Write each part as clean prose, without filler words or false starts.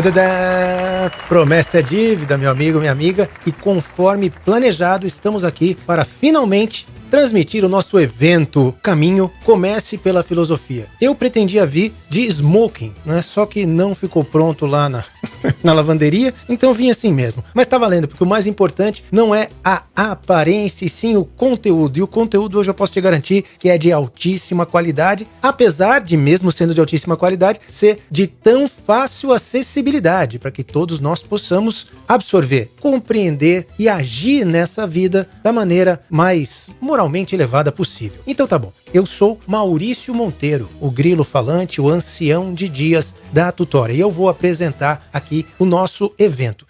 Tadadá! Promessa é dívida, meu amigo, minha amiga, e conforme planejado, estamos aqui para finalmente transmitir o nosso evento Caminho Comece pela Filosofia. Eu pretendia vir de smoking, né? Só que não ficou pronto lá na lavanderia, então vim assim mesmo. Mas tá valendo, porque o mais importante não é a aparência, e sim o conteúdo. E o conteúdo hoje eu posso te garantir que é de altíssima qualidade, apesar de, mesmo sendo de altíssima qualidade, ser de tão fácil acessibilidade, para que todos nós possamos absorver, compreender e agir nessa vida da maneira mais moralmente elevada possível. Então tá bom, eu sou Maurício Monteiro, o grilo falante, o ancião de dias da Tutora, e eu vou apresentar aqui o nosso evento.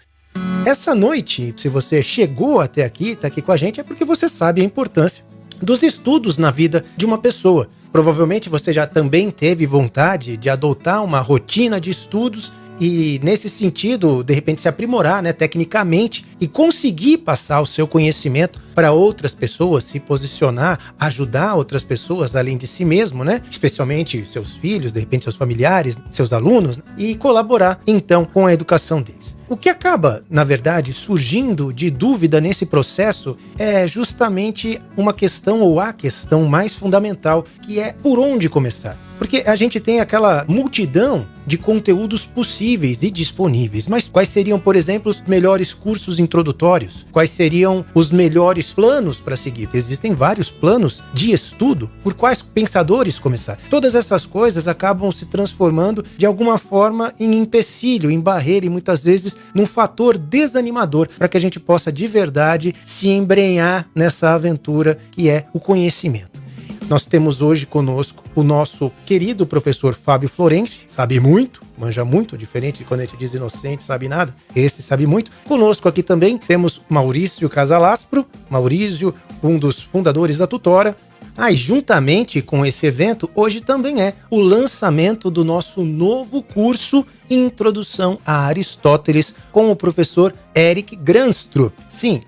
Essa noite, se você chegou até aqui, tá aqui com a gente, é porque você sabe a importância dos estudos na vida de uma pessoa. Provavelmente você já também teve vontade de adotar uma rotina de estudos e, nesse sentido, de repente se aprimorar, né, tecnicamente, e conseguir passar o seu conhecimento para outras pessoas, se posicionar, ajudar outras pessoas além de si mesmo, né? Especialmente seus filhos, de repente seus familiares, seus alunos, e colaborar, então, com a educação deles. O que acaba, na verdade, surgindo de dúvida nesse processo é justamente uma questão, ou a questão mais fundamental, que é por onde começar. Porque a gente tem aquela multidão de conteúdos possíveis e disponíveis, mas quais seriam, por exemplo, os melhores cursos introdutórios? Quais seriam os melhores planos para seguir? Existem vários planos de estudo. Por quais pensadores começar? Todas essas coisas acabam se transformando de alguma forma em empecilho, em barreira e muitas vezes num fator desanimador para que a gente possa de verdade se embrenhar nessa aventura que é o conhecimento. Nós temos hoje conosco o nosso querido professor Fábio Florenzi, sabe muito, manja muito, diferente de quando a gente diz inocente, sabe nada, esse sabe muito. Conosco aqui também temos Maurício Casalaspro, Maurício, um dos fundadores da Tutora. E juntamente com esse evento, hoje também é o lançamento do nosso novo curso Introdução a Aristóteles com o professor Eric Granstrup. Sim,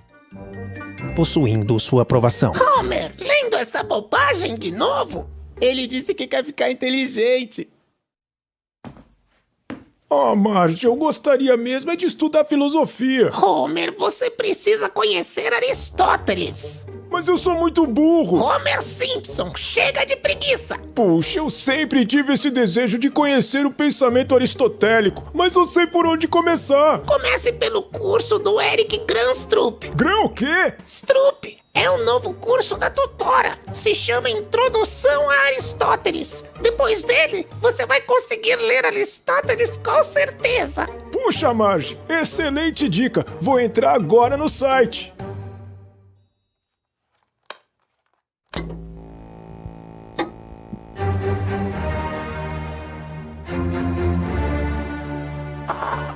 possuindo sua aprovação. Homer, lendo essa bobagem de novo? Ele disse que quer ficar inteligente. Marge, eu gostaria mesmo de estudar filosofia. Homer, você precisa conhecer Aristóteles. Mas eu sou muito burro. Homer Simpson, chega de preguiça. Puxa, eu sempre tive esse desejo de conhecer o pensamento aristotélico, mas não sei por onde começar. Comece pelo curso do Eric Granstrup. Gran o quê? Strup é um novo curso da Tutora. Se chama Introdução a Aristóteles. Depois dele, você vai conseguir ler Aristóteles com certeza. Puxa, Marge, excelente dica. Vou entrar agora no site.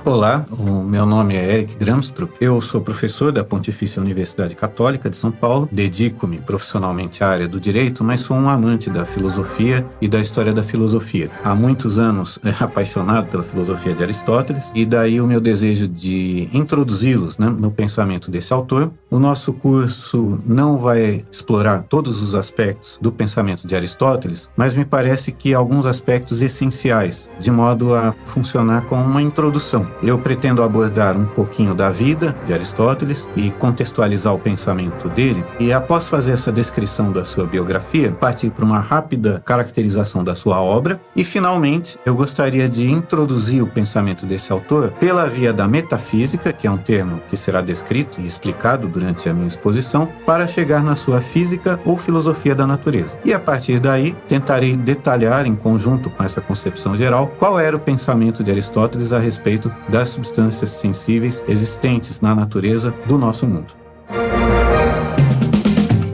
Olá, o meu nome é Eric Granstrup, eu sou professor da Pontifícia Universidade Católica de São Paulo, dedico-me profissionalmente à área do direito, mas sou um amante da filosofia e da história da filosofia. Há muitos anos apaixonado pela filosofia de Aristóteles, e daí o meu desejo de introduzi-los, né, no pensamento desse autor. O nosso curso não vai explorar todos os aspectos do pensamento de Aristóteles, mas me parece que alguns aspectos essenciais, de modo a funcionar como uma introdução. Eu pretendo abordar um pouquinho da vida de Aristóteles e contextualizar o pensamento dele, e após fazer essa descrição da sua biografia, partir para uma rápida caracterização da sua obra, e finalmente eu gostaria de introduzir o pensamento desse autor pela via da metafísica, que é um termo que será descrito e explicado durante a minha exposição, para chegar na sua física ou filosofia da natureza. E a partir daí, tentarei detalhar, em conjunto com essa concepção geral, qual era o pensamento de Aristóteles a respeito das substâncias sensíveis existentes na natureza do nosso mundo.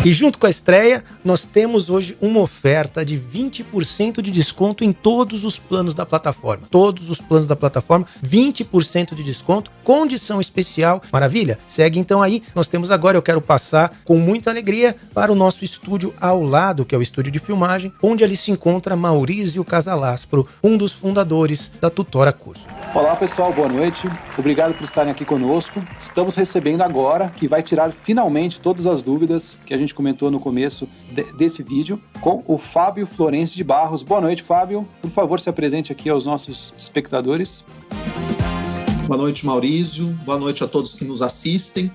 E junto com a estreia, nós temos hoje uma oferta de 20% de desconto em todos os planos da plataforma. Todos os planos da plataforma, 20% de desconto, condição especial. Maravilha? Segue então aí. Nós temos agora, eu quero passar com muita alegria para o nosso estúdio ao lado, que é o estúdio de filmagem, onde ali se encontra Maurício Casalaspro, um dos fundadores da Tutora Curso. Olá pessoal, boa noite. Obrigado por estarem aqui conosco. Estamos recebendo agora, que vai tirar finalmente todas as dúvidas que a gente comentou no começo desse vídeo, com o Fábio Florenzi de Barros. Boa noite, Fábio. Por favor, se apresente aqui aos nossos espectadores. Boa noite, Maurício. Boa noite a todos que nos assistem.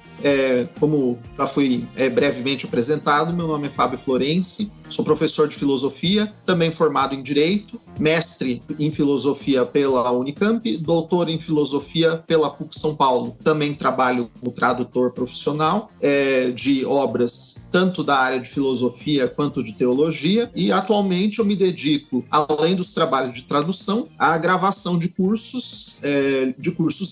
Como já foi brevemente apresentado, meu nome é Fábio Florenci, sou professor de filosofia, também formado em Direito, mestre em filosofia pela Unicamp, doutor em filosofia pela PUC São Paulo. Também trabalho como tradutor profissional de obras tanto da área de filosofia quanto de teologia, e atualmente eu me dedico, além dos trabalhos de tradução, à gravação de cursos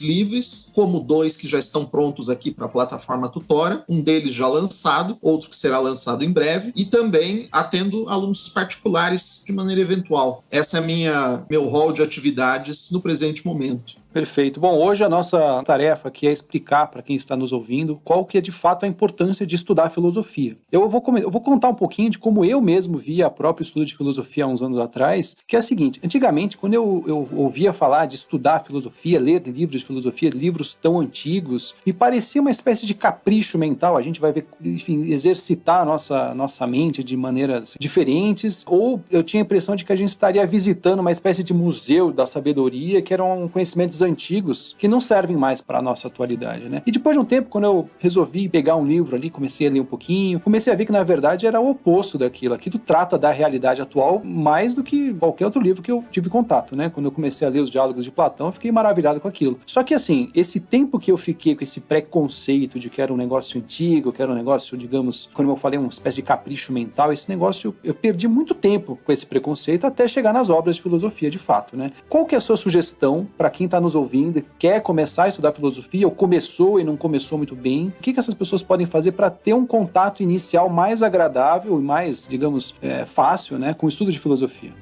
livres, como 2 que já estão prontos aqui para a plataforma Tutora, um deles já lançado, outro que será lançado em breve, e também atendo alunos particulares de maneira eventual. Essa é meu rol de atividades no presente momento. Perfeito. Bom, hoje a nossa tarefa aqui é explicar para quem está nos ouvindo qual que é de fato a importância de estudar filosofia. Eu vou contar um pouquinho de como eu mesmo via o próprio estudo de filosofia há uns anos atrás, que é o seguinte: antigamente, quando eu ouvia falar de estudar filosofia, ler livros de filosofia, livros tão antigos, me parecia uma espécie de capricho mental. A gente vai ver, enfim, exercitar a nossa mente de maneiras diferentes, ou eu tinha a impressão de que a gente estaria visitando uma espécie de museu da sabedoria, que eram conhecimentos antigos que não servem mais para a nossa atualidade, né? E depois de um tempo, quando eu resolvi pegar um livro ali, comecei a ler um pouquinho, comecei a ver que na verdade era o oposto daquilo. Aquilo trata da realidade atual mais do que qualquer outro livro que eu tive contato, né? Quando eu comecei a ler os Diálogos de Platão, eu fiquei maravilhado com aquilo. Só que assim, esse tempo que eu fiquei com esse preconceito de que era um negócio antigo, que era um negócio, digamos, como eu falei, uma espécie de capricho mental, esse negócio, eu perdi muito tempo com esse preconceito até chegar nas obras de filosofia de fato, né? Qual que é a sua sugestão para quem está nos ouvindo, quer começar a estudar filosofia, ou começou e não começou muito bem? O que essas pessoas podem fazer para ter um contato inicial mais agradável e mais, digamos, fácil, né, com o estudo de filosofia?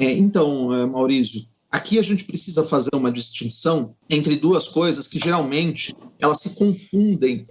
Então, Maurício, aqui a gente precisa fazer uma distinção entre 2 coisas que geralmente elas se confundem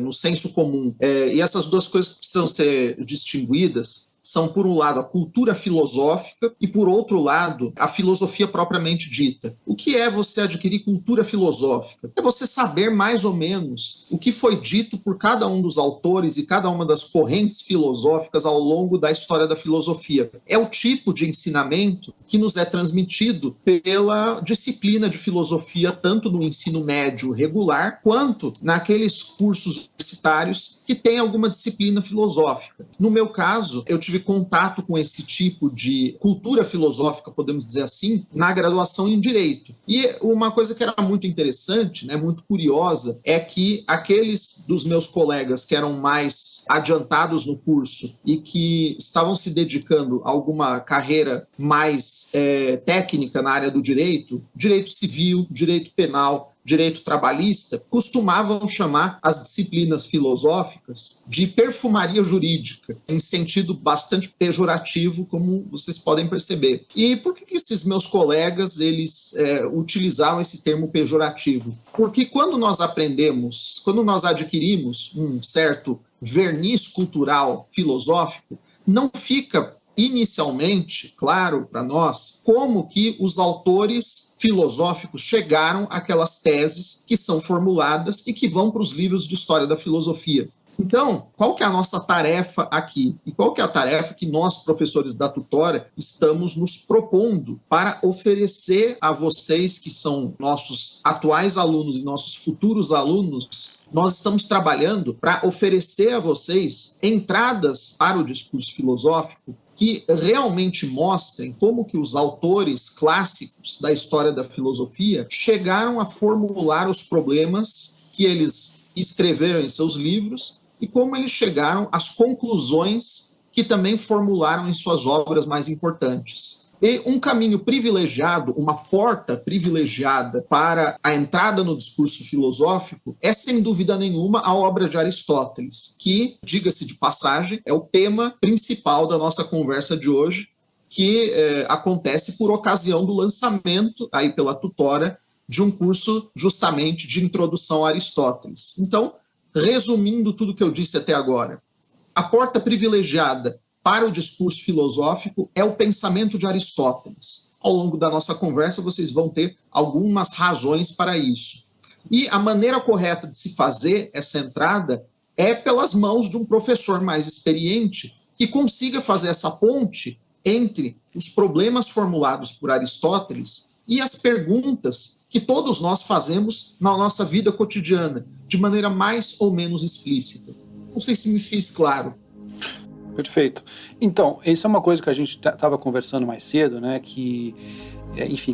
no senso comum. E essas 2 coisas precisam ser distinguidas. São, por um lado, a cultura filosófica e, por outro lado, a filosofia propriamente dita. O que é você adquirir cultura filosófica? É você saber mais ou menos o que foi dito por cada um dos autores e cada uma das correntes filosóficas ao longo da história da filosofia. É o tipo de ensinamento que nos é transmitido pela disciplina de filosofia, tanto no ensino médio regular, quanto naqueles cursos universitários que têm alguma disciplina filosófica. No meu caso, eu tive contato com esse tipo de cultura filosófica, podemos dizer assim, na graduação em Direito. E uma coisa que era muito interessante, né, muito curiosa, é que aqueles dos meus colegas que eram mais adiantados no curso e que estavam se dedicando a alguma carreira mais técnica na área do direito civil, direito penal, direito trabalhista, costumavam chamar as disciplinas filosóficas de perfumaria jurídica, em sentido bastante pejorativo, como vocês podem perceber. E por que esses meus colegas eles utilizavam esse termo pejorativo? Porque quando nós adquirimos um certo verniz cultural filosófico, não fica inicialmente claro para nós como que os autores filosóficos chegaram àquelas teses que são formuladas e que vão para os livros de história da filosofia. Então, qual que é a nossa tarefa aqui? E qual que é a tarefa que nós, professores da Tutora, estamos nos propondo para oferecer a vocês, que são nossos atuais alunos e nossos futuros alunos? Nós estamos trabalhando para oferecer a vocês entradas para o discurso filosófico que realmente mostrem como que os autores clássicos da história da filosofia chegaram a formular os problemas que eles escreveram em seus livros e como eles chegaram às conclusões que também formularam em suas obras mais importantes. E um caminho privilegiado, uma porta privilegiada para a entrada no discurso filosófico é, sem dúvida nenhuma, a obra de Aristóteles, que, diga-se de passagem, é o tema principal da nossa conversa de hoje, que acontece por ocasião do lançamento, aí pela Tutora, de um curso justamente de introdução a Aristóteles. Então, resumindo tudo que eu disse até agora, a porta privilegiada para o discurso filosófico é o pensamento de Aristóteles. Ao longo da nossa conversa, vocês vão ter algumas razões para isso. E a maneira correta de se fazer essa entrada é pelas mãos de um professor mais experiente que consiga fazer essa ponte entre os problemas formulados por Aristóteles e as perguntas que todos nós fazemos na nossa vida cotidiana, de maneira mais ou menos explícita. Não sei se me fiz claro. Perfeito. Então, isso é uma coisa que a gente estava conversando mais cedo, né? Que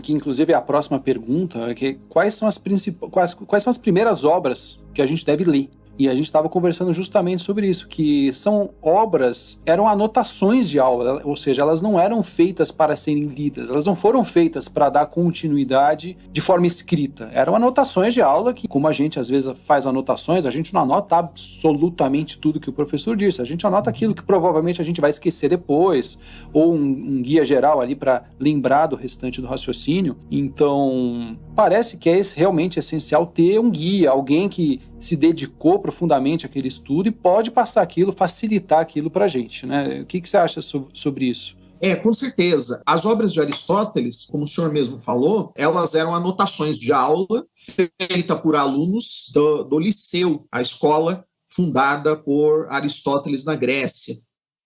inclusive é a próxima pergunta, que quais são as primeiras obras que a gente deve ler? E a gente estava conversando justamente sobre isso, que são obras, eram anotações de aula, ou seja, elas não eram feitas para serem lidas, elas não foram feitas para dar continuidade de forma escrita. Eram anotações de aula que, como a gente às vezes faz anotações, a gente não anota absolutamente tudo que o professor disse, a gente anota aquilo que provavelmente a gente vai esquecer depois, ou um guia geral ali para lembrar do restante do raciocínio. Então, parece que é realmente essencial ter um guia, alguém que se dedicou profundamente àquele estudo e pode passar aquilo, facilitar aquilo para a gente, né? O que você acha sobre isso? Com certeza. As obras de Aristóteles, como o senhor mesmo falou, elas eram anotações de aula feitas por alunos do Liceu, a escola fundada por Aristóteles na Grécia.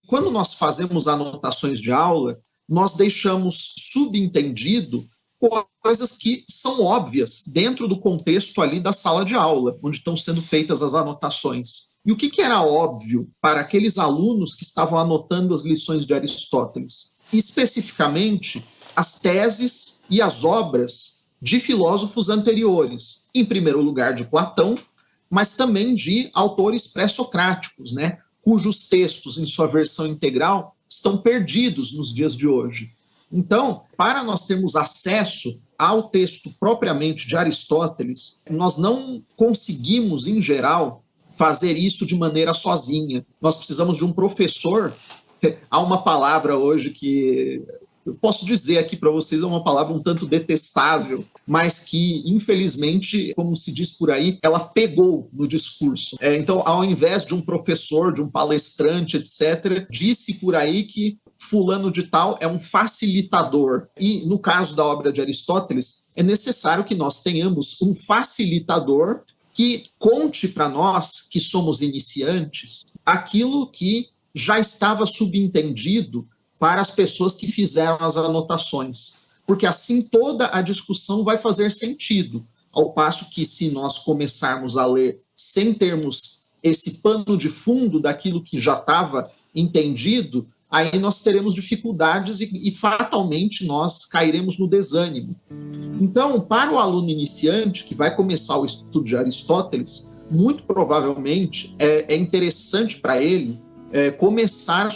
Quando nós fazemos anotações de aula, nós deixamos subentendido coisas que são óbvias dentro do contexto ali da sala de aula, onde estão sendo feitas as anotações. E o que era óbvio para aqueles alunos que estavam anotando as lições de Aristóteles? Especificamente, as teses e as obras de filósofos anteriores, em primeiro lugar de Platão, mas também de autores pré-socráticos, né, cujos textos, em sua versão integral, estão perdidos nos dias de hoje. Então, para nós termos acesso ao texto propriamente de Aristóteles, nós não conseguimos, em geral, fazer isso de maneira sozinha. Nós precisamos de um professor. Há uma palavra hoje que eu posso dizer aqui para vocês, é uma palavra um tanto detestável, mas que, infelizmente, como se diz por aí, ela pegou no discurso. Então, ao invés de um professor, de um palestrante, etc., disse por aí que fulano de tal é um facilitador. E, no caso da obra de Aristóteles, é necessário que nós tenhamos um facilitador que conte para nós, que somos iniciantes, aquilo que já estava subentendido para as pessoas que fizeram as anotações. Porque assim toda a discussão vai fazer sentido. Ao passo que, se nós começarmos a ler sem termos esse pano de fundo daquilo que já estava entendido, aí nós teremos dificuldades e fatalmente nós cairemos no desânimo. Então, para o aluno iniciante que vai começar o estudo de Aristóteles, muito provavelmente é interessante para ele começar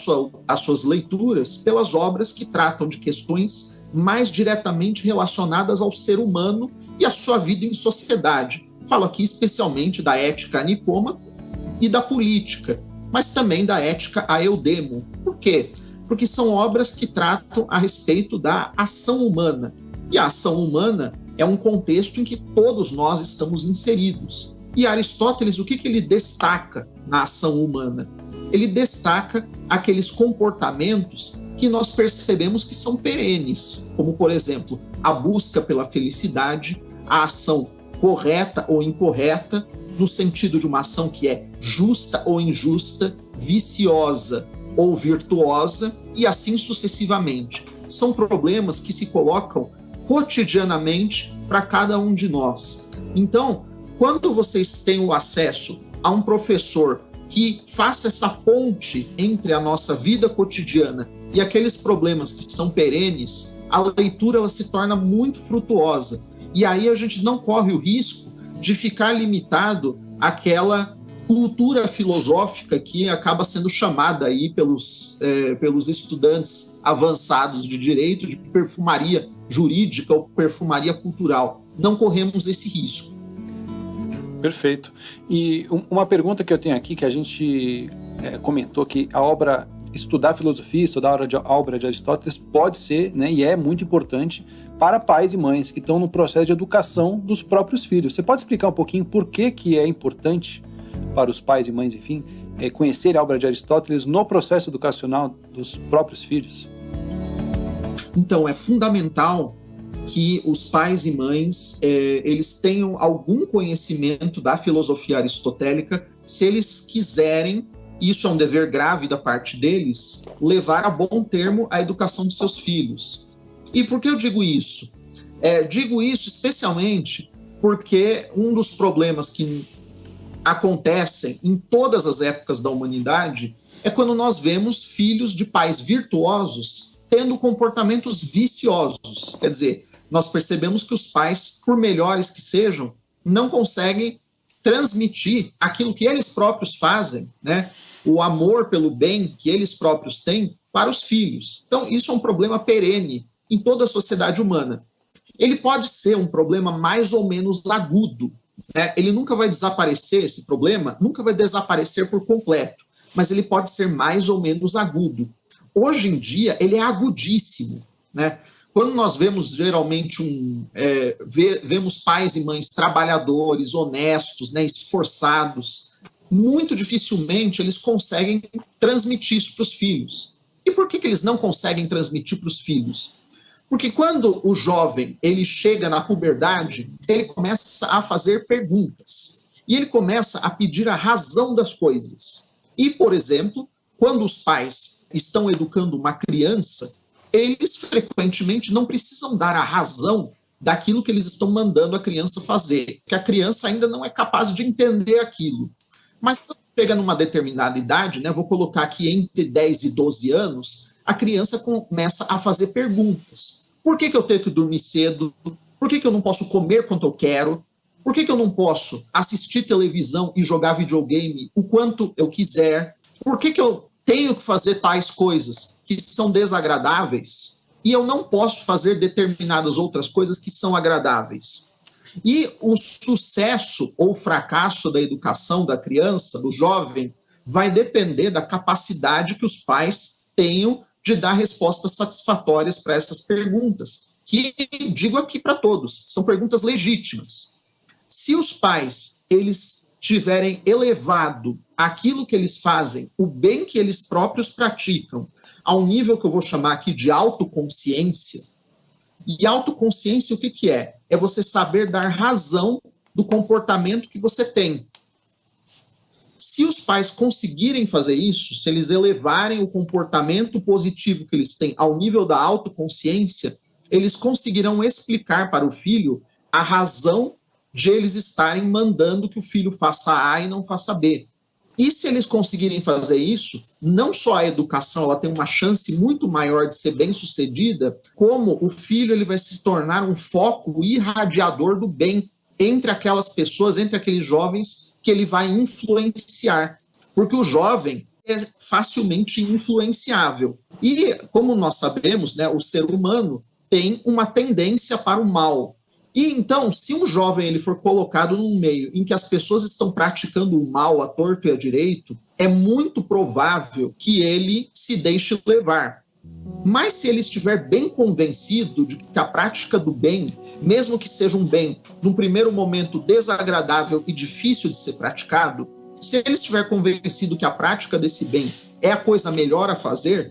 as suas leituras pelas obras que tratam de questões mais diretamente relacionadas ao ser humano e à sua vida em sociedade. Falo aqui especialmente da ética Nicômaco e da política, mas também da ética a Eudemo. Por quê? Porque são obras que tratam a respeito da ação humana. E a ação humana é um contexto em que todos nós estamos inseridos. E Aristóteles, o que ele destaca na ação humana? Ele destaca aqueles comportamentos que nós percebemos que são perenes, como, por exemplo, a busca pela felicidade, a ação correta ou incorreta, no sentido de uma ação que é justa ou injusta, viciosa ou virtuosa, e assim sucessivamente. São problemas que se colocam cotidianamente para cada um de nós. Então, quando vocês têm o acesso a um professor que faça essa ponte entre a nossa vida cotidiana e aqueles problemas que são perenes, a leitura ela se torna muito frutuosa. E aí a gente não corre o risco de ficar limitado àquela cultura filosófica que acaba sendo chamada aí pelos estudantes avançados de direito de perfumaria jurídica ou perfumaria cultural. Não corremos esse risco. Perfeito. E uma pergunta que eu tenho aqui, que a gente comentou que a obra, estudar filosofia, estudar a obra de Aristóteles pode ser, né, e é muito importante para pais e mães que estão no processo de educação dos próprios filhos. Você pode explicar um pouquinho por que é importante para os pais e mães, enfim, conhecer a obra de Aristóteles no processo educacional dos próprios filhos? Então, é fundamental que os pais e mães eles tenham algum conhecimento da filosofia aristotélica, se eles quiserem, isso é um dever grave da parte deles, levar a bom termo a educação de seus filhos. E por que eu digo isso? Digo isso especialmente porque um dos problemas que acontecem em todas as épocas da humanidade é quando nós vemos filhos de pais virtuosos tendo comportamentos viciosos. Quer dizer, nós percebemos que os pais, por melhores que sejam, não conseguem transmitir aquilo que eles próprios fazem, né? O amor pelo bem que eles próprios têm para os filhos. Então, isso é um problema perene em toda a sociedade humana. Ele pode ser um problema mais ou menos agudo, né? Ele nunca vai desaparecer, esse problema nunca vai desaparecer por completo, mas ele pode ser mais ou menos agudo. Hoje em dia, ele é agudíssimo, né? Quando nós vemos geralmente vemos pais e mães trabalhadores, honestos, né, esforçados, muito dificilmente eles conseguem transmitir isso para os filhos. E por que eles não conseguem transmitir para os filhos? Porque quando o jovem ele chega na puberdade, ele começa a fazer perguntas. E ele começa a pedir a razão das coisas. E, por exemplo, quando os pais estão educando uma criança, eles frequentemente não precisam dar a razão daquilo que eles estão mandando a criança fazer, porque a criança ainda não é capaz de entender aquilo. Mas quando chega numa determinada idade, né, vou colocar aqui entre 10 e 12 anos, a criança começa a fazer perguntas. Por que eu tenho que dormir cedo? Por que eu não posso comer quanto eu quero? Por que eu não posso assistir televisão e jogar videogame o quanto eu quiser? Por que eu tenho que fazer tais coisas que são desagradáveis e eu não posso fazer determinadas outras coisas que são agradáveis? E o sucesso ou fracasso da educação da criança, do jovem, vai depender da capacidade que os pais tenham de dar respostas satisfatórias para essas perguntas, que, digo aqui para todos, são perguntas legítimas. Se os pais, eles tiverem elevado aquilo que eles fazem, o bem que eles próprios praticam, a um nível que eu vou chamar aqui de autoconsciência. E autoconsciência o que é? É você saber dar razão do comportamento que você tem. Se os pais conseguirem fazer isso, se eles elevarem o comportamento positivo que eles têm ao nível da autoconsciência, eles conseguirão explicar para o filho a razão de eles estarem mandando que o filho faça A e não faça B. E se eles conseguirem fazer isso, não só a educação ela tem uma chance muito maior de ser bem-sucedida, como o filho ele vai se tornar um foco irradiador do bem entre aquelas pessoas, entre aqueles jovens que ele vai influenciar. Porque o jovem é facilmente influenciável. E, como nós sabemos, né, o ser humano tem uma tendência para o mal. E então, se um jovem ele for colocado num meio em que as pessoas estão praticando o mal à torto e à direito, é muito provável que ele se deixe levar. Mas se ele estiver bem convencido de que a prática do bem, mesmo que seja um bem, num primeiro momento desagradável e difícil de ser praticado, se ele estiver convencido que a prática desse bem é a coisa melhor a fazer,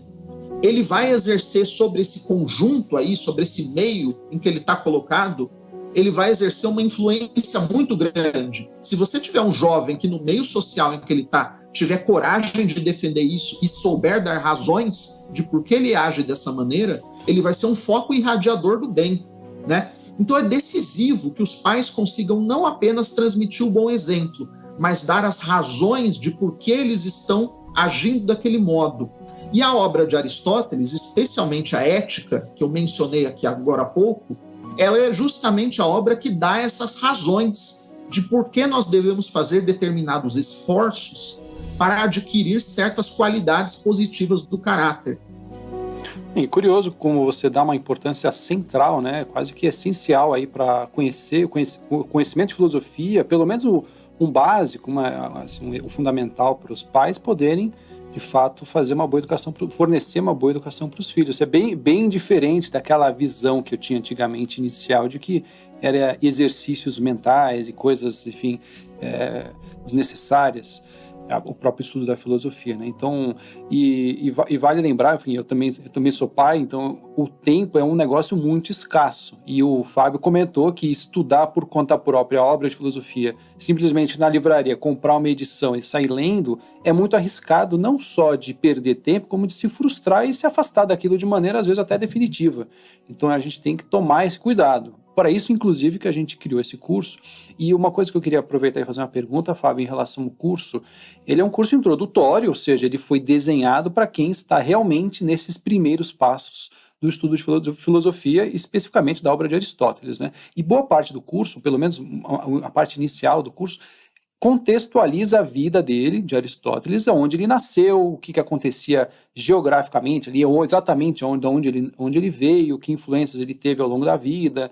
ele vai exercer sobre esse conjunto aí, sobre esse meio em que ele está colocado, ele vai exercer uma influência muito grande. Se você tiver um jovem que no meio social em que ele está, tiver coragem de defender isso e souber dar razões de por que ele age dessa maneira, ele vai ser um foco irradiador do bem, né? Então é decisivo que os pais consigam não apenas transmitir o bom exemplo, mas dar as razões de por que eles estão agindo daquele modo. E a obra de Aristóteles, especialmente a Ética, que eu mencionei aqui agora há pouco, ela é justamente a obra que dá essas razões de por que nós devemos fazer determinados esforços para adquirir certas qualidades positivas do caráter. E curioso como você dá uma importância central, né, quase que essencial aí para conhecer o conhecimento de filosofia, pelo menos um básico, o fundamental para os pais poderem de fato fazer uma boa educação, fornecer uma boa educação para os filhos. É bem diferente daquela visão que eu tinha antigamente inicial de que era exercícios mentais e coisas, enfim, desnecessárias, o próprio estudo da filosofia, né? Então, e vale lembrar, enfim, eu também sou pai, então o tempo é um negócio muito escasso. E o Fábio comentou que estudar por conta própria a obra de filosofia, simplesmente na livraria, comprar uma edição e sair lendo, é muito arriscado, não só de perder tempo, como de se frustrar e se afastar daquilo de maneira, às vezes, até definitiva. Então, a gente tem que tomar esse cuidado. Para isso, inclusive, que a gente criou esse curso. E uma coisa que eu queria aproveitar e fazer uma pergunta, Fábio, em relação ao curso, ele é um curso introdutório, ou seja, ele foi desenhado para quem está realmente nesses primeiros passos do estudo de filosofia, especificamente da obra de Aristóteles, né? E boa parte do curso, pelo menos a parte inicial do curso, contextualiza a vida dele, de Aristóteles, onde ele nasceu, o que acontecia geograficamente ali, ou exatamente onde ele veio, que influências ele teve ao longo da vida.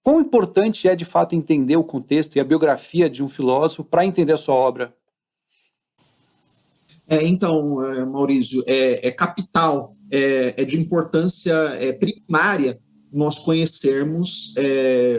Quão importante é, de fato, entender o contexto e a biografia de um filósofo para entender a sua obra? Então, Maurício, é capital, é de importância primária nós conhecermos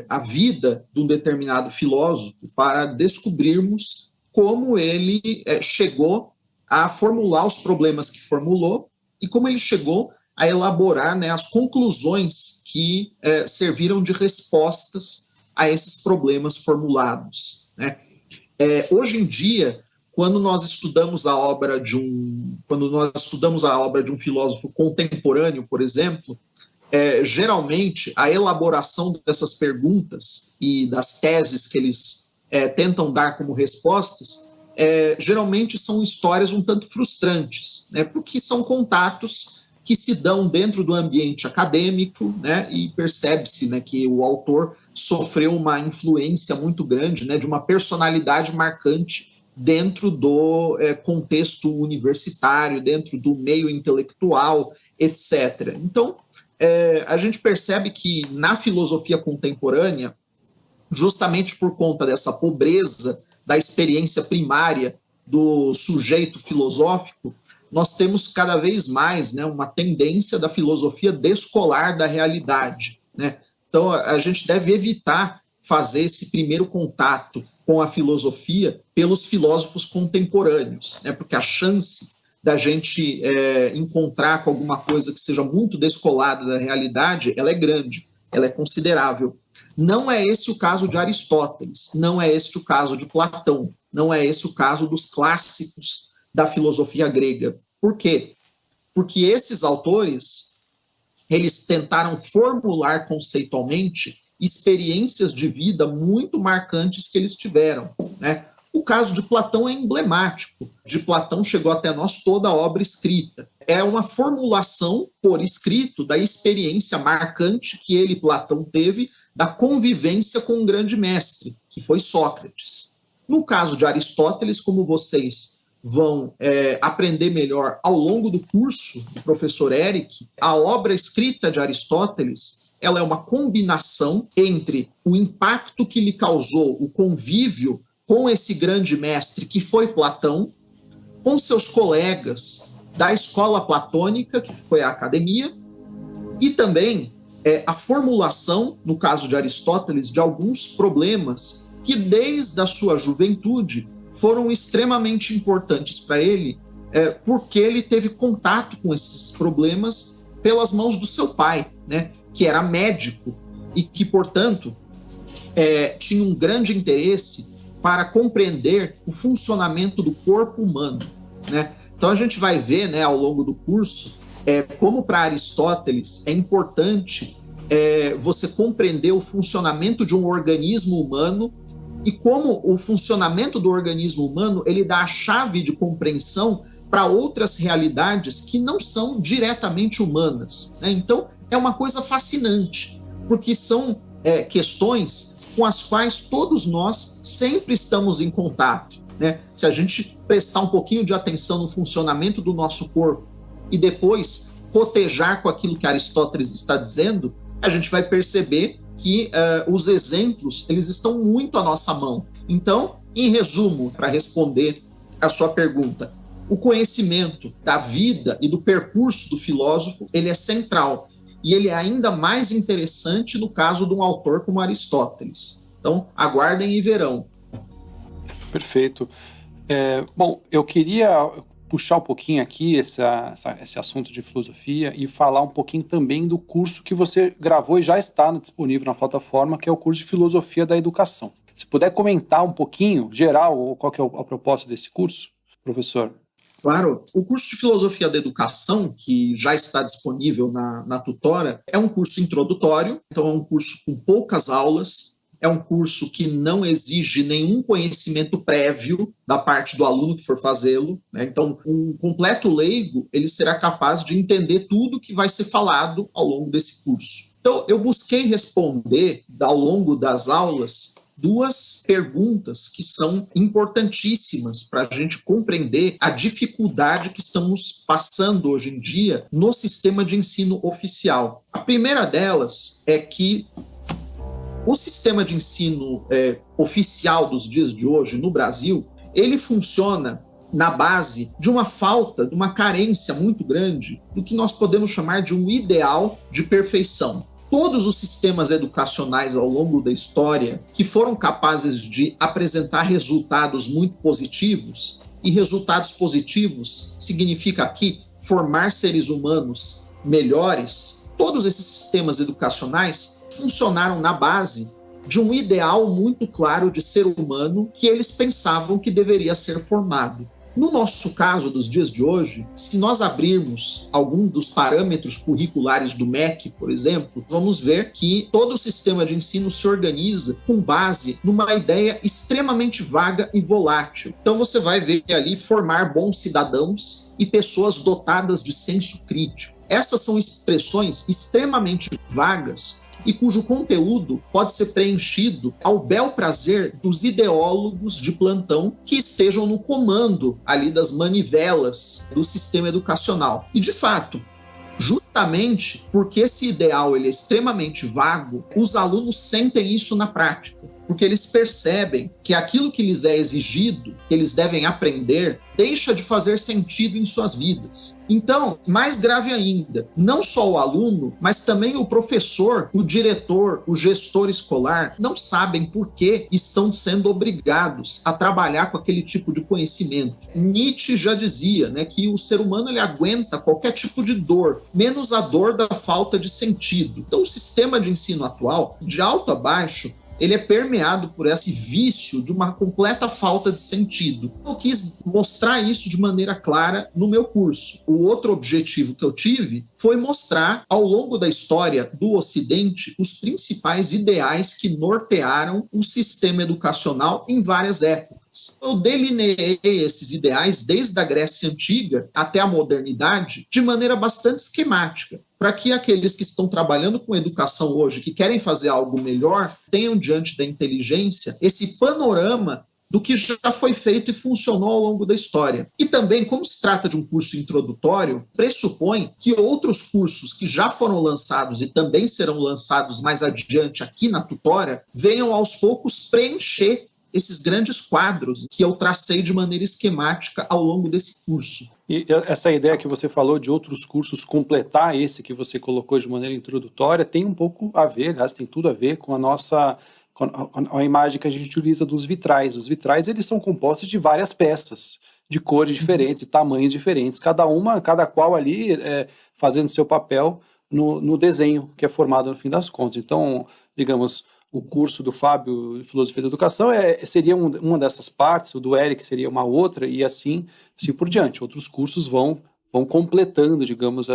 a vida de um determinado filósofo para descobrirmos como ele chegou a formular os problemas que formulou e como ele chegou a elaborar, né, as conclusões que serviram de respostas a esses problemas formulados, né? Hoje em dia, quando nós estudamos a obra de um filósofo contemporâneo, por exemplo, geralmente a elaboração dessas perguntas e das teses que eles tentam dar como respostas, geralmente são histórias um tanto frustrantes, né, porque são contatos que se dão dentro do ambiente acadêmico, né, e percebe-se, né, que o autor sofreu uma influência muito grande, né, de uma personalidade marcante dentro do contexto universitário, dentro do meio intelectual, etc. Então, a gente percebe que na filosofia contemporânea, justamente por conta dessa pobreza da experiência primária do sujeito filosófico, nós temos cada vez mais, né, uma tendência da filosofia descolar da realidade, né? Então, a gente deve evitar fazer esse primeiro contato com a filosofia pelos filósofos contemporâneos, né? Porque a chance da gente encontrar com alguma coisa que seja muito descolada da realidade, ela é grande, ela é considerável. Não é esse o caso de Aristóteles, não é esse o caso de Platão, não é esse o caso dos clássicos da filosofia grega. Por quê? Porque esses autores, eles tentaram formular conceitualmente experiências de vida muito marcantes que eles tiveram, né? O caso de Platão é emblemático. De Platão chegou até nós toda a obra escrita. É uma formulação por escrito da experiência marcante que ele, Platão, teve da convivência com um grande mestre, que foi Sócrates. No caso de Aristóteles, como vocês vão aprender melhor ao longo do curso do professor Eric, a obra escrita de Aristóteles, ela é uma combinação entre o impacto que lhe causou o convívio com esse grande mestre que foi Platão, com seus colegas da escola platônica, que foi a academia, e também a formulação, no caso de Aristóteles, de alguns problemas que desde a sua juventude foram extremamente importantes para ele, porque ele teve contato com esses problemas pelas mãos do seu pai, né, que era médico e que, portanto, tinha um grande interesse para compreender o funcionamento do corpo humano, né? Então a gente vai ver, né, ao longo do curso, como para Aristóteles é importante você compreender o funcionamento de um organismo humano e como o funcionamento do organismo humano ele dá a chave de compreensão para outras realidades que não são diretamente humanas, né? Então é uma coisa fascinante, porque são questões com as quais todos nós sempre estamos em contato, né? Se a gente prestar um pouquinho de atenção no funcionamento do nosso corpo e depois cotejar com aquilo que Aristóteles está dizendo, a gente vai perceber que os exemplos eles estão muito à nossa mão. Então, em resumo, para responder a sua pergunta, o conhecimento da vida e do percurso do filósofo ele é central. E ele é ainda mais interessante no caso de um autor como Aristóteles. Então, aguardem e verão. Perfeito. Bom, eu queria puxar um pouquinho aqui esse assunto de filosofia e falar um pouquinho também do curso que você gravou e já está disponível na plataforma, que é o curso de Filosofia da Educação. Se puder comentar um pouquinho, geral, qual que é a proposta desse curso, professor? Claro, o curso de Filosofia da Educação, que já está disponível na Tutora, é um curso introdutório, então é um curso com poucas aulas, é um curso que não exige nenhum conhecimento prévio da parte do aluno que for fazê-lo, né? Então, um completo leigo, ele será capaz de entender tudo que vai ser falado ao longo desse curso. Então, eu busquei responder, ao longo das aulas, 2 perguntas que são importantíssimas para a gente compreender a dificuldade que estamos passando hoje em dia no sistema de ensino oficial. A primeira delas é que o sistema de ensino oficial dos dias de hoje no Brasil, ele funciona na base de uma falta, de uma carência muito grande do que nós podemos chamar de um ideal de perfeição. Todos os sistemas educacionais ao longo da história que foram capazes de apresentar resultados muito positivos, e resultados positivos significa aqui formar seres humanos melhores, todos esses sistemas educacionais funcionaram na base de um ideal muito claro de ser humano que eles pensavam que deveria ser formado. No nosso caso, dos dias de hoje, se nós abrirmos algum dos parâmetros curriculares do MEC, por exemplo, vamos ver que todo o sistema de ensino se organiza com base numa ideia extremamente vaga e volátil. Então você vai ver ali formar bons cidadãos e pessoas dotadas de senso crítico. Essas são expressões extremamente vagas e cujo conteúdo pode ser preenchido ao bel prazer dos ideólogos de plantão que estejam no comando ali das manivelas do sistema educacional. E, de fato, justamente porque esse ideal ele é extremamente vago, os alunos sentem isso na prática, porque eles percebem que aquilo que lhes é exigido, que eles devem aprender, deixa de fazer sentido em suas vidas. Então, mais grave ainda, não só o aluno, mas também o professor, o diretor, o gestor escolar, não sabem por que estão sendo obrigados a trabalhar com aquele tipo de conhecimento. Nietzsche já dizia, né, que o ser humano ele aguenta qualquer tipo de dor, menos a dor da falta de sentido. Então, o sistema de ensino atual, de alto a baixo, ele é permeado por esse vício de uma completa falta de sentido. Eu quis mostrar isso de maneira clara no meu curso. O outro objetivo que eu tive foi mostrar, ao longo da história do Ocidente, os principais ideais que nortearam o sistema educacional em várias épocas. Eu delineei esses ideais desde a Grécia Antiga até a modernidade de maneira bastante esquemática, para que aqueles que estão trabalhando com educação hoje, que querem fazer algo melhor, tenham diante da inteligência esse panorama do que já foi feito e funcionou ao longo da história. E também, como se trata de um curso introdutório, pressupõe que outros cursos que já foram lançados e também serão lançados mais adiante aqui na Tutora, venham aos poucos preencher esses grandes quadros que eu tracei de maneira esquemática ao longo desse curso. E essa ideia que você falou de outros cursos completar esse que você colocou de maneira introdutória tem um pouco a ver, aliás, tem tudo a ver com a nossa com a imagem que a gente utiliza dos vitrais. Os vitrais, eles são compostos de várias peças, de cores diferentes, de tamanhos diferentes, cada qual ali fazendo seu papel no desenho que é formado no fim das contas. Então, digamos, o curso do Fábio de Filosofia da Educação seria uma dessas partes, o do Eric seria uma outra, e assim por diante. Outros cursos vão completando, digamos,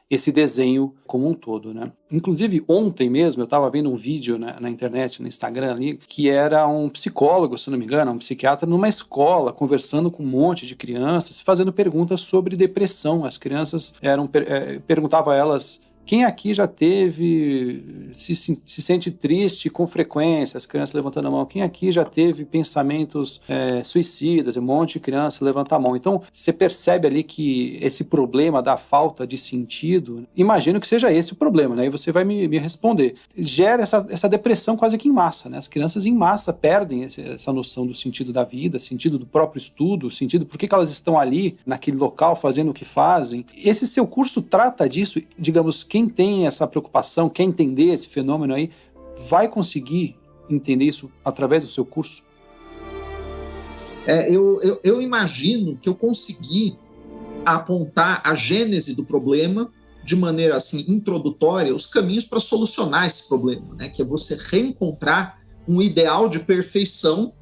esse desenho como um todo, né? Inclusive, ontem mesmo, eu estava vendo um vídeo na internet, no Instagram ali, que era um psicólogo, se não me engano, um psiquiatra, numa escola, conversando com um monte de crianças, fazendo perguntas sobre depressão. As crianças perguntavam a elas: quem aqui já se sente triste com frequência? As crianças levantando a mão. Quem aqui já teve pensamentos suicidas? Um monte de criança levanta a mão. Então, você percebe ali que esse problema da falta de sentido, imagino que seja esse o problema, né? E você vai me responder. Gera essa depressão quase que em massa, né? As crianças em massa perdem essa noção do sentido da vida, sentido do próprio estudo, sentido por que elas estão ali, naquele local, fazendo o que fazem. Esse seu curso trata disso, digamos, quem tem essa preocupação, quer entender esse fenômeno aí, vai conseguir entender isso através do seu curso? Eu imagino que eu consegui apontar a gênese do problema de maneira assim introdutória, os caminhos para solucionar esse problema, né? Que é você reencontrar um ideal de perfeição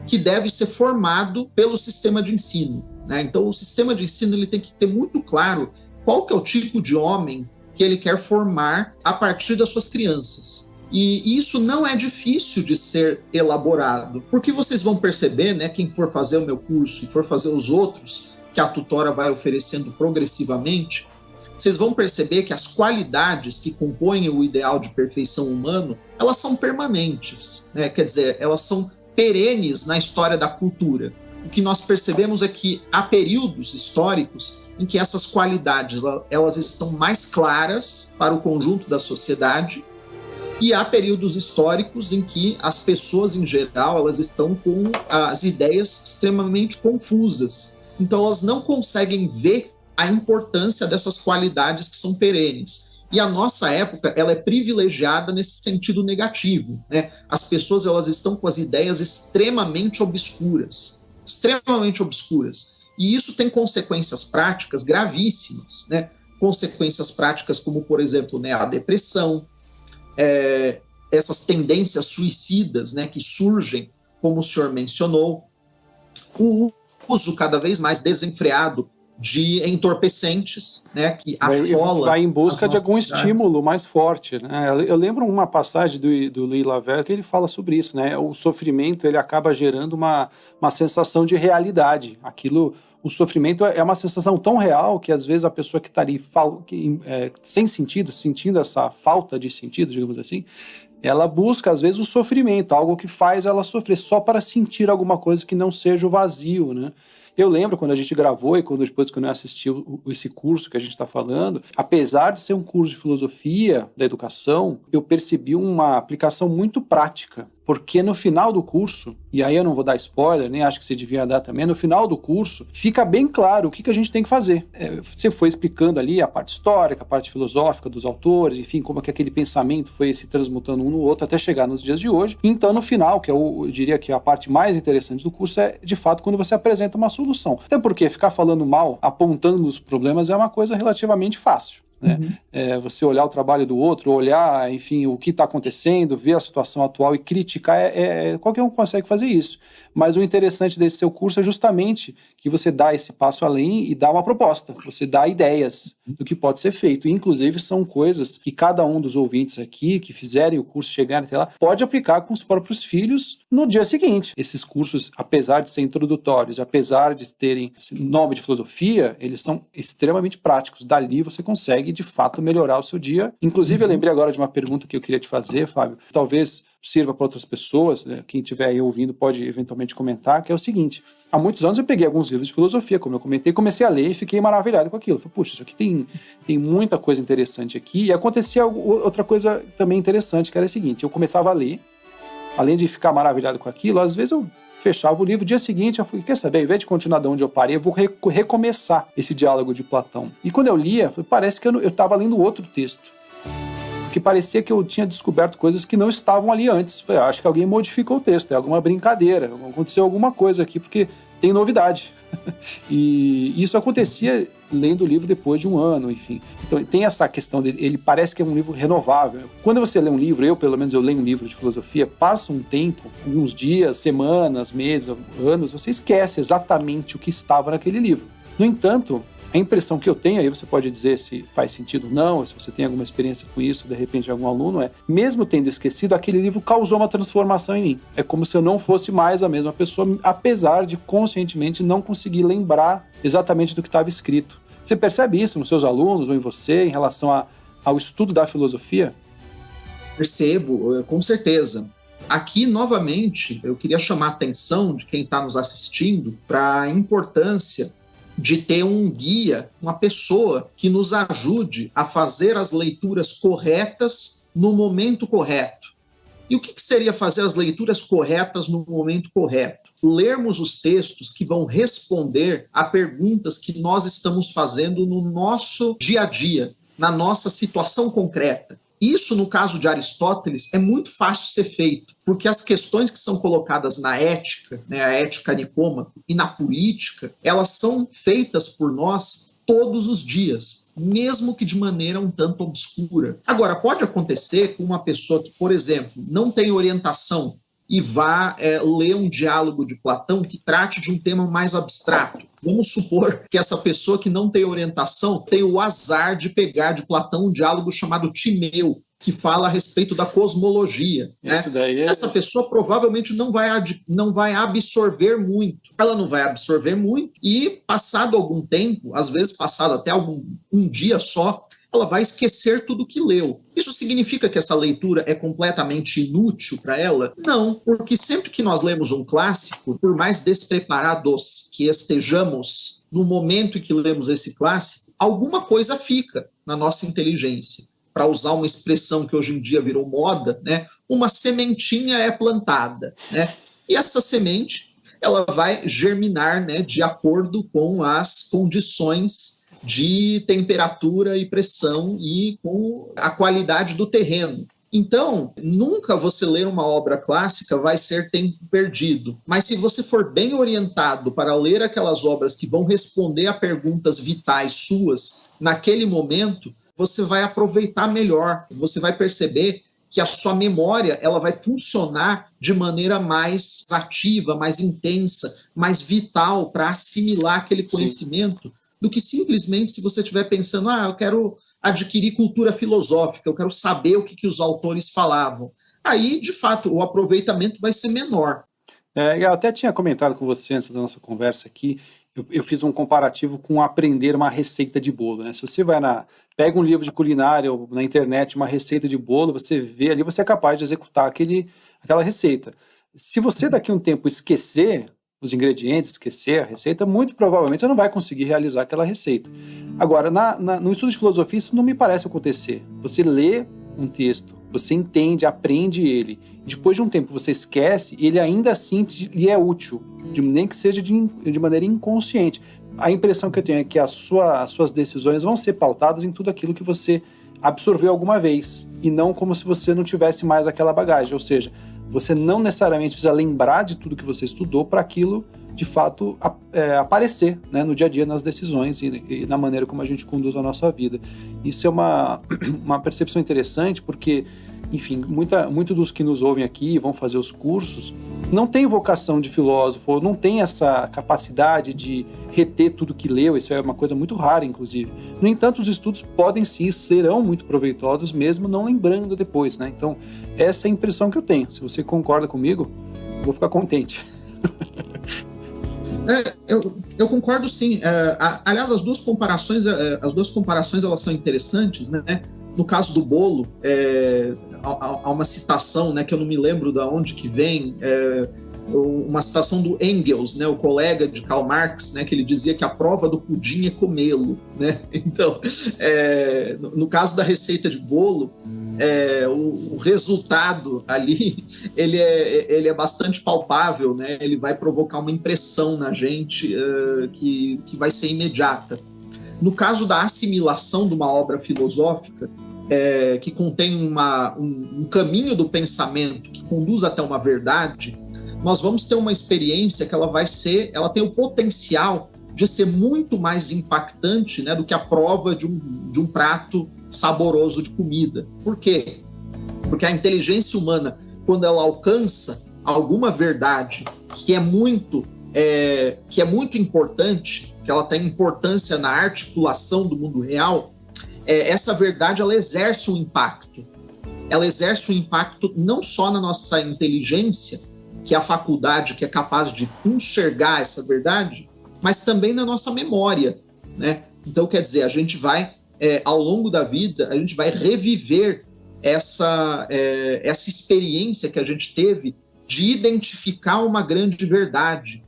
que deve ser formado pelo sistema de ensino. né? Então, o sistema de ensino ele tem que ter muito claro qual que é o tipo de homem que ele quer formar a partir das suas crianças. E isso não é difícil de ser elaborado, porque vocês vão perceber, né, quem for fazer o meu curso e for fazer os outros que a tutora vai oferecendo progressivamente, vocês vão perceber que as qualidades que compõem o ideal de perfeição humano, elas são permanentes, né? Quer dizer, elas são perenes na história da cultura. O que nós percebemos é que há períodos históricos em que essas qualidades elas estão mais claras para o conjunto da sociedade, e há períodos históricos em que as pessoas, em geral, elas estão com as ideias extremamente confusas. Então, elas não conseguem ver a importância dessas qualidades que são perenes. E a nossa época, ela é privilegiada nesse sentido negativo, né? As pessoas, elas estão com as ideias extremamente obscuras. E isso tem consequências práticas gravíssimas, né? Consequências práticas como, por exemplo, né, a depressão, essas tendências suicidas, né, que surgem, como o senhor mencionou, o uso cada vez mais desenfreado de entorpecentes, né, que assola... Vai em busca de algum cidades. estímulo mais forte, né? Eu lembro uma passagem do Louis Laverne que ele fala sobre isso, né? O sofrimento, ele acaba gerando uma sensação de realidade. O sofrimento é uma sensação tão real que às vezes a pessoa que está ali sem sentido, sentindo essa falta de sentido, digamos assim, ela busca às vezes o sofrimento, algo que faz ela sofrer só para sentir alguma coisa que não seja o vazio, né? Eu lembro quando a gente gravou e depois quando eu assisti esse curso que a gente está falando, apesar de ser um curso de filosofia da educação, eu percebi uma aplicação muito prática. Porque no final do curso, e aí eu não vou dar spoiler, nem acho que você devia dar também, no final do curso fica bem claro o que a gente tem que fazer. Você foi explicando ali a parte histórica, a parte filosófica dos autores, enfim, como é que aquele pensamento foi se transmutando um no outro até chegar nos dias de hoje. Então, no final, que eu diria que a parte mais interessante do curso é, de fato, quando você apresenta uma solução. Até porque ficar falando mal, apontando os problemas é uma coisa relativamente fácil. Né? Você olhar o trabalho do outro, olhar, enfim, o que está acontecendo, ver a situação atual e criticar, qualquer um consegue fazer isso. Mas o interessante desse seu curso é justamente que você dá esse passo além e dá uma proposta, você dá ideias do que pode ser feito. E, inclusive, são coisas que cada um dos ouvintes aqui, que fizerem o curso, chegarem até lá, pode aplicar com os próprios filhos no dia seguinte. Esses cursos, apesar de serem introdutórios, apesar de terem nome de filosofia, eles são extremamente práticos. Dali você consegue, de fato, melhorar o seu dia. Inclusive, eu lembrei agora de uma pergunta que eu queria te fazer, Fábio. Talvez sirva para outras pessoas, né? Quem estiver aí ouvindo pode eventualmente comentar, que é o seguinte: há muitos anos eu peguei alguns livros de filosofia, como eu comentei, comecei a ler e fiquei maravilhado com aquilo. Falei, puxa, isso aqui tem muita coisa interessante aqui. E acontecia outra coisa também interessante, que era o seguinte: eu começava a ler, além de ficar maravilhado com aquilo, às vezes eu fechava o livro, dia seguinte eu falei, quer saber, ao invés de continuar de onde eu parei, eu vou recomeçar esse diálogo de Platão. E quando eu lia, parece que eu estava lendo outro texto. Porque parecia que eu tinha descoberto coisas que não estavam ali antes. Falei, acho que alguém modificou o texto, é alguma brincadeira, aconteceu alguma coisa aqui, porque tem novidade. E isso acontecia lendo o livro depois de um ano, enfim. Então tem essa questão dele, ele parece que é um livro renovável. Quando você lê um livro, pelo menos eu leio um livro de filosofia, passa um tempo, alguns dias, semanas, meses, anos, você esquece exatamente o que estava naquele livro. No entanto, a impressão que eu tenho, aí você pode dizer se faz sentido ou não, ou se você tem alguma experiência com isso, de repente algum aluno, mesmo tendo esquecido, aquele livro causou uma transformação em mim. É como se eu não fosse mais a mesma pessoa, apesar de conscientemente não conseguir lembrar exatamente do que estava escrito. Você percebe isso nos seus alunos ou em você, em relação ao estudo da filosofia? Percebo, com certeza. Aqui, novamente, eu queria chamar a atenção de quem está nos assistindo para a importância de ter um guia, uma pessoa que nos ajude a fazer as leituras corretas no momento correto. E o que seria fazer as leituras corretas no momento correto? Lermos os textos que vão responder a perguntas que nós estamos fazendo no nosso dia a dia, na nossa situação concreta. Isso, no caso de Aristóteles, é muito fácil ser feito, porque as questões que são colocadas na ética, né, a ética nicômaco, e na política, elas são feitas por nós todos os dias, mesmo que de maneira um tanto obscura. Agora, pode acontecer com uma pessoa que, por exemplo, não tem orientação e vá ler um diálogo de Platão que trate de um tema mais abstrato. Vamos supor que essa pessoa que não tem orientação tem o azar de pegar de Platão um diálogo chamado Timeu, que fala a respeito da cosmologia. Né? Essa pessoa provavelmente não vai absorver muito. Ela não vai absorver muito e, passado algum tempo, às vezes passado até um dia só, ela vai esquecer tudo que leu. Isso significa que essa leitura é completamente inútil para ela? Não, porque sempre que nós lemos um clássico, por mais despreparados que estejamos no momento em que lemos esse clássico, alguma coisa fica na nossa inteligência. Para usar uma expressão que hoje em dia virou moda, né? Uma sementinha é plantada, né? E essa semente ela vai germinar, né, de acordo com as condições de temperatura e pressão e com a qualidade do terreno. Então, nunca você ler uma obra clássica vai ser tempo perdido. Mas se você for bem orientado para ler aquelas obras que vão responder a perguntas vitais suas naquele momento, você vai aproveitar melhor. Você vai perceber que a sua memória ela vai funcionar de maneira mais ativa, mais intensa, mais vital para assimilar aquele conhecimento. Sim. Do que simplesmente se você estiver pensando, eu quero adquirir cultura filosófica, eu quero saber o que os autores falavam. Aí, de fato, o aproveitamento vai ser menor. Eu até tinha comentado com você antes da nossa conversa aqui, eu fiz um comparativo com aprender uma receita de bolo, né? Se você pega um livro de culinária ou na internet, uma receita de bolo, você vê ali, você é capaz de executar aquela receita. Se você daqui a um tempo esquecer os ingredientes, esquecer a receita, muito provavelmente você não vai conseguir realizar aquela receita. Agora, no estudo de filosofia, isso não me parece acontecer. Você lê um texto, você entende, aprende ele, depois de um tempo você esquece e ele ainda assim lhe é útil, nem que seja de maneira inconsciente. A impressão que eu tenho é que as suas decisões vão ser pautadas em tudo aquilo que você absorveu alguma vez, e não como se você não tivesse mais aquela bagagem, ou seja, você não necessariamente precisa lembrar de tudo que você estudou para aquilo, de fato, aparecer, né, no dia a dia, nas decisões e na maneira como a gente conduz a nossa vida. Isso é uma percepção interessante, porque, enfim, muito dos que nos ouvem aqui vão fazer os cursos não tem vocação de filósofo, não tem essa capacidade de reter tudo que leu, isso é uma coisa muito rara, inclusive. No entanto, os estudos podem sim, serão muito proveitosos, mesmo não lembrando depois, né? Então, essa é a impressão que eu tenho. Se você concorda comigo, eu vou ficar contente. Eu concordo sim. Aliás, as duas comparações elas são interessantes, né? No caso do bolo, há uma citação, né, que eu não me lembro de onde que vem, uma citação do Engels, né, o colega de Karl Marx, né, que ele dizia que a prova do pudim é comê-lo, né? Então, no caso da receita de bolo, o resultado ali ele é bastante palpável, né? Ele vai provocar uma impressão na gente que vai ser imediata. No caso da assimilação de uma obra filosófica, que contém um caminho do pensamento que conduz até uma verdade, nós vamos ter uma experiência que ela tem o potencial de ser muito mais impactante, né, do que a prova de um prato saboroso de comida. Por quê? Porque a inteligência humana, quando ela alcança alguma verdade que é muito importante, que ela tem importância na articulação do mundo real, essa verdade ela exerce um impacto. Ela exerce um impacto não só na nossa inteligência, que é a faculdade que é capaz de enxergar essa verdade, mas também na nossa memória, né? Então, quer dizer, a gente vai, ao longo da vida, a gente vai reviver essa experiência que a gente teve de identificar uma grande verdade.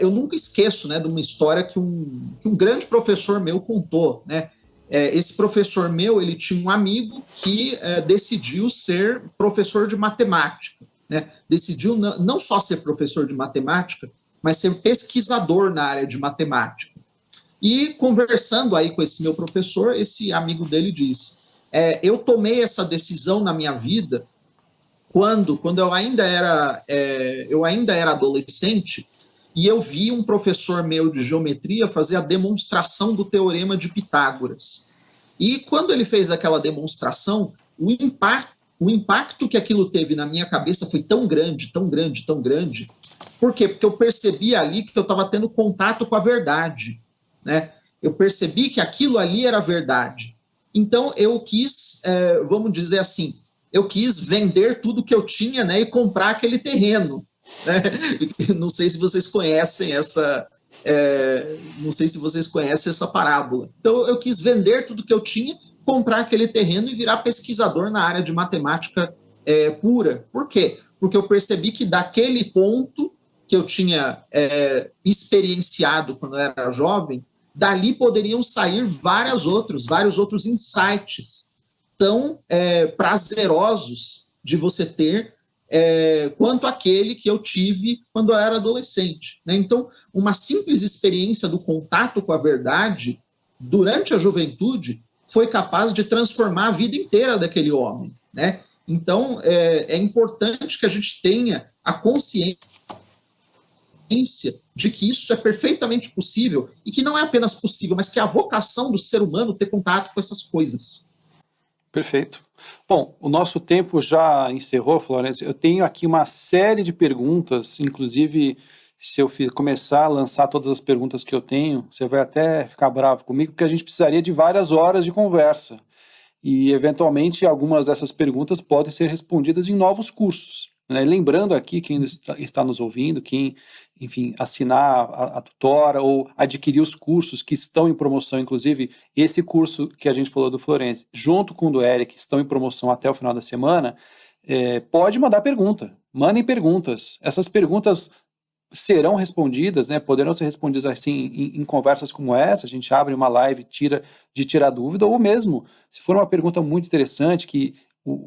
Eu nunca esqueço, né, de uma história que um grande professor meu contou, né? Esse professor meu, ele tinha um amigo que decidiu ser professor de matemática, né? Decidiu não só ser professor de matemática, mas ser pesquisador na área de matemática. E conversando aí com esse meu professor, esse amigo dele disse, eu tomei essa decisão na minha vida quando eu ainda era adolescente, e eu vi um professor meu de geometria fazer a demonstração do teorema de Pitágoras. E quando ele fez aquela demonstração, o o impacto que aquilo teve na minha cabeça foi tão grande, tão grande, tão grande. Por quê? Porque eu percebi ali que eu estava tendo contato com a verdade, né? Eu percebi que aquilo ali era verdade. Então, eu quis, vamos dizer assim, eu quis vender tudo que eu tinha, né, e comprar aquele terreno, né? Não sei se vocês conhecem essa parábola. Então, eu quis vender tudo que eu tinha, comprar aquele terreno e virar pesquisador na área de matemática pura. Por quê? Porque eu percebi que daquele ponto que eu tinha experienciado quando eu era jovem, dali poderiam sair vários outros insights tão prazerosos de você ter quanto aquele que eu tive quando eu era adolescente, né? Então, uma simples experiência do contato com a verdade durante a juventude foi capaz de transformar a vida inteira daquele homem, né? Então, é importante que a gente tenha a consciência de que isso é perfeitamente possível e que não é apenas possível, mas que é a vocação do ser humano ter contato com essas coisas. Perfeito. Bom, o nosso tempo já encerrou, Florencio. Eu tenho aqui uma série de perguntas, inclusive, se eu começar a lançar todas as perguntas que eu tenho, você vai até ficar bravo comigo, porque a gente precisaria de várias horas de conversa. E, eventualmente, algumas dessas perguntas podem ser respondidas em novos cursos, né? Lembrando aqui, quem está nos ouvindo, quem, enfim, assinar a tutora ou adquirir os cursos que estão em promoção, inclusive esse curso que a gente falou do Florencio, junto com o do Eric, estão em promoção até o final da semana, pode mandar pergunta, mandem perguntas. Essas perguntas serão respondidas, né, poderão ser respondidas assim em conversas como essa, a gente abre uma live, tira dúvida, ou mesmo, se for uma pergunta muito interessante, que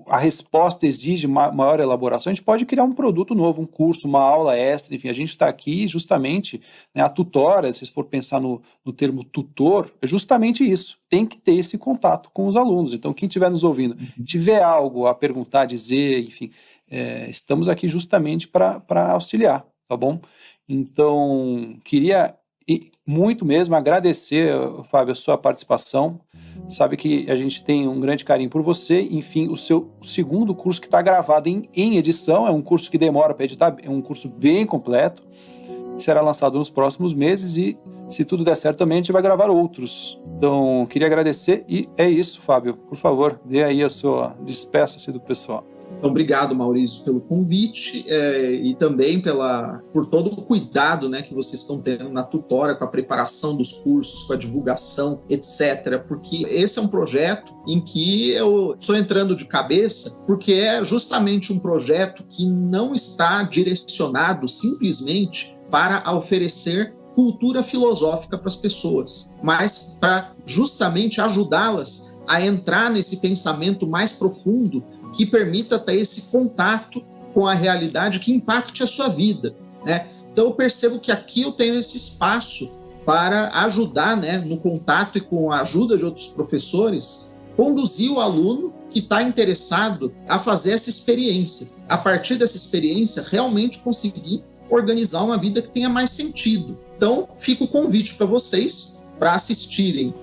a resposta exige maior elaboração, a gente pode criar um produto novo, um curso, uma aula extra, enfim, a gente está aqui justamente, né, a tutora, se for pensar no termo tutor, é justamente isso, tem que ter esse contato com os alunos. Então, quem estiver nos ouvindo, tiver algo a perguntar, dizer, enfim, estamos aqui justamente para auxiliar, tá bom? Então, queria muito mesmo agradecer, Fábio, a sua participação. Sabe que a gente tem um grande carinho por você. Enfim, o seu segundo curso que está gravado em edição, é um curso que demora para editar, é um curso bem completo, que será lançado nos próximos meses e, se tudo der certo, também a gente vai gravar outros. Então, queria agradecer e é isso, Fábio. Por favor, dê aí a sua despeça-se do pessoal. Então, obrigado, Maurício, pelo convite e também por todo o cuidado, né, que vocês estão tendo na tutora, com a preparação dos cursos, com a divulgação, etc. Porque esse é um projeto em que eu estou entrando de cabeça, porque é justamente um projeto que não está direcionado simplesmente para oferecer cultura filosófica para as pessoas, mas para justamente ajudá-las a entrar nesse pensamento mais profundo que permita ter esse contato com a realidade que impacte a sua vida, né? Então eu percebo que aqui eu tenho esse espaço para ajudar, né, no contato e com a ajuda de outros professores, conduzir o aluno que está interessado a fazer essa experiência. A partir dessa experiência, realmente conseguir organizar uma vida que tenha mais sentido. Então, fica o convite para vocês para assistirem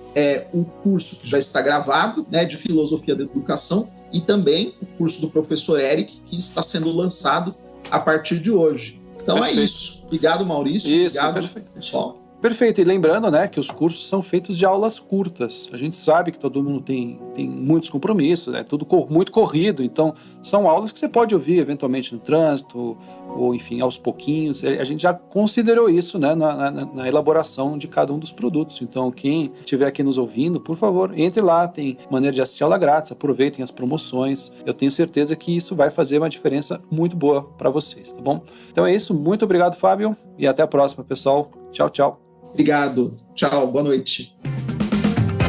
o curso que já está gravado, né, de Filosofia da Educação, e também o curso do professor Eric, que está sendo lançado a partir de hoje. Então Perfeito. É isso. Obrigado, Maurício. Isso, obrigado, perfeito. pessoal. Perfeito, e lembrando, né, que os cursos são feitos de aulas curtas. A gente sabe que todo mundo tem muitos compromissos, é tudo muito corrido, então são aulas que você pode ouvir eventualmente no trânsito, ou enfim, aos pouquinhos. A gente já considerou isso, né, na elaboração de cada um dos produtos. Então, quem estiver aqui nos ouvindo, por favor, entre lá, tem maneira de assistir aula grátis, aproveitem as promoções. Eu tenho certeza que isso vai fazer uma diferença muito boa para vocês, tá bom? Então é isso, muito obrigado, Fábio, e até a próxima, pessoal. Tchau, tchau. Obrigado. Tchau, boa noite.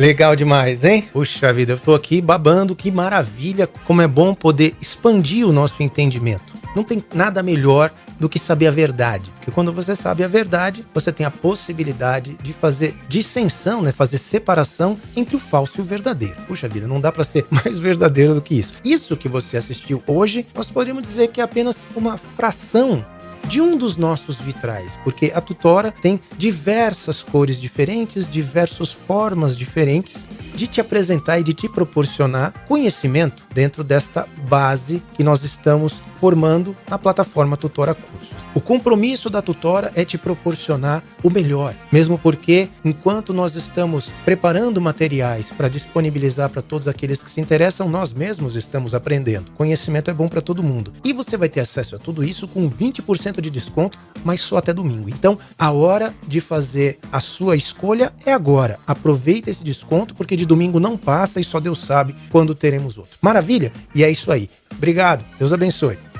Legal demais, hein? Puxa vida, eu tô aqui babando, que maravilha, como é bom poder expandir o nosso entendimento. Não tem nada melhor do que saber a verdade, porque quando você sabe a verdade, você tem a possibilidade de fazer dissensão, né? Fazer separação entre o falso e o verdadeiro. Puxa vida, não dá para ser mais verdadeiro do que isso. Isso que você assistiu hoje, nós podemos dizer que é apenas uma fração de um dos nossos vitrais, porque a tutora tem diversas cores diferentes, diversas formas diferentes de te apresentar e de te proporcionar conhecimento dentro desta base que nós estamos formando na plataforma Tutora Cursos. O compromisso da Tutora é te proporcionar o melhor, mesmo porque enquanto nós estamos preparando materiais para disponibilizar para todos aqueles que se interessam, nós mesmos estamos aprendendo. Conhecimento é bom para todo mundo. E você vai ter acesso a tudo isso com 20% de desconto, mas só até domingo. Então, a hora de fazer a sua escolha é agora. Aproveita esse desconto, porque de domingo não passa e só Deus sabe quando teremos outro. Maravilha? E é isso aí. Obrigado. Deus abençoe.